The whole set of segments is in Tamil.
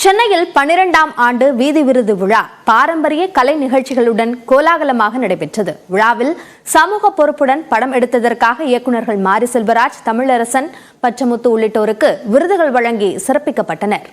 சென்னையில் 12ஆம் ஆண்டு வீதி விருது விழா பாரம்பரிய கலை நிகழ்ச்சிகளுடன் கோலாகலமாக நடைபெற்றது. விழாவில் சமூக பொறுப்புடன் படம் எடுத்ததற்காக இயக்குநர்கள் மாரி செல்வராஜ், தமிழரசன், பச்சமுத்து உள்ளிட்டோருக்கு விருதுகள் வழங்கி சிறப்பிக்கப்பட்டனர்.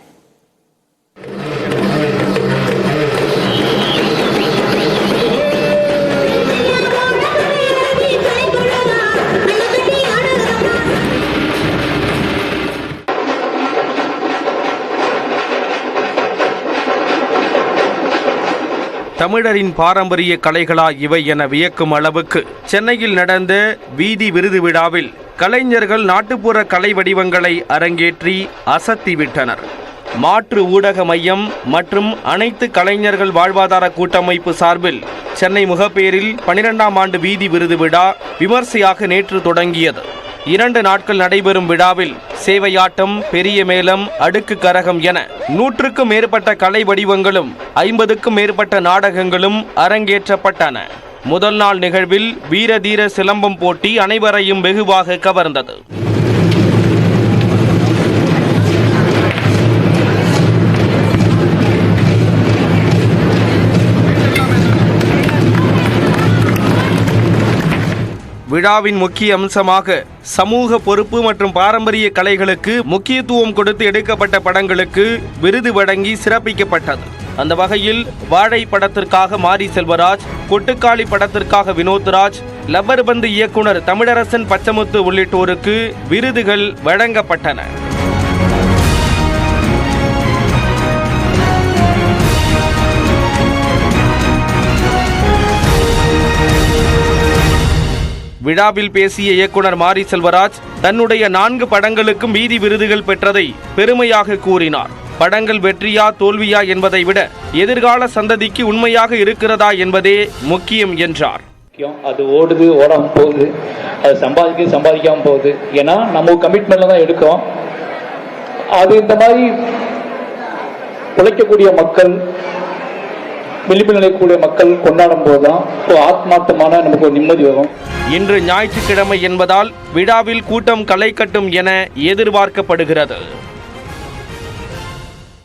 தமிழரின் பாரம்பரிய கலைகளா இவை என வியக்கும் அளவுக்கு சென்னையில் நடந்த வீதி விருது விழாவில் கலைஞர்கள் நாட்டுப்புற கலை வடிவங்களை அரங்கேற்றி அசத்திவிட்டனர். மாற்று ஊடக மையம் மற்றும் அனைத்து கலைஞர்கள் வாழ்வாதார கூட்டமைப்பு சார்பில் சென்னை முகப்பேரில் 12ஆம் ஆண்டு வீதி விருது விழா விமர்சையாக நேற்று தொடங்கியது. 2 நாட்கள் நடைபெறும் விழாவில் சேவையாட்டம், பெரிய மேளம், அடுக்கு கரகம் என 100க்கும் மேற்பட்ட கலை வடிவங்களும் 50க்கும் மேற்பட்ட நாடகங்களும் அரங்கேற்றப்பட்டன. முதல் நாள் நிகழ்வில் வீர தீர சிலம்பம் போட்டி அனைவரையும் வெகுவாக கவர்ந்தது. விழாவின் முக்கிய அம்சமாக சமூக பொறுப்பு மற்றும் பாரம்பரிய கலைகளுக்கு முக்கியத்துவம் கொடுத்து எடுக்கப்பட்ட படங்களுக்கு விருது வழங்கி சிறப்பிக்கப்பட்டது. அந்த வகையில் வாழை படத்திற்காக மாரி செல்வராஜ், கொட்டுக்காளி படத்திற்காக வினோத்ராஜ், லப்பர் பந்து இயக்குனர் தமிழரசன், பச்சமுத்து உள்ளிட்டோருக்கு விருதுகள் வழங்கப்பட்டன. விழாவில் பேசிய இயக்குனர் மாரி செல்வராஜ் தன்னுடைய 4 படங்களுக்கும் வீதி விருதுகள் பெற்றதை பெருமையாக கூறினார். படங்கள் வெற்றியா தோல்வியா என்பதை விட எதிர்கால சந்ததிக்கு உண்மையாக இருக்கிறதா என்பதே முக்கியம் என்றார். அது ஓடுது, ஓடாம போகுது, அது சம்பாதிக்காம போகுது. ஏன்னா நம்ம கமிட்மெண்ட்ல தான் எடுக்கிறோம். அது இந்த மாதிரி உழைக்கக்கூடிய மக்கள், விளிம்பு நிலைக்கூடிய மக்கள் கொண்டாடும் போதுதான் ஆத்மார்த்தமான நமக்கு ஒரு நிம்மதி வரும். இன்று ஞாயிற்றுக்கிழமை என்பதால் விழாவில் கூட்டம் களை கட்டும் என எதிர்பார்க்கப்படுகிறது.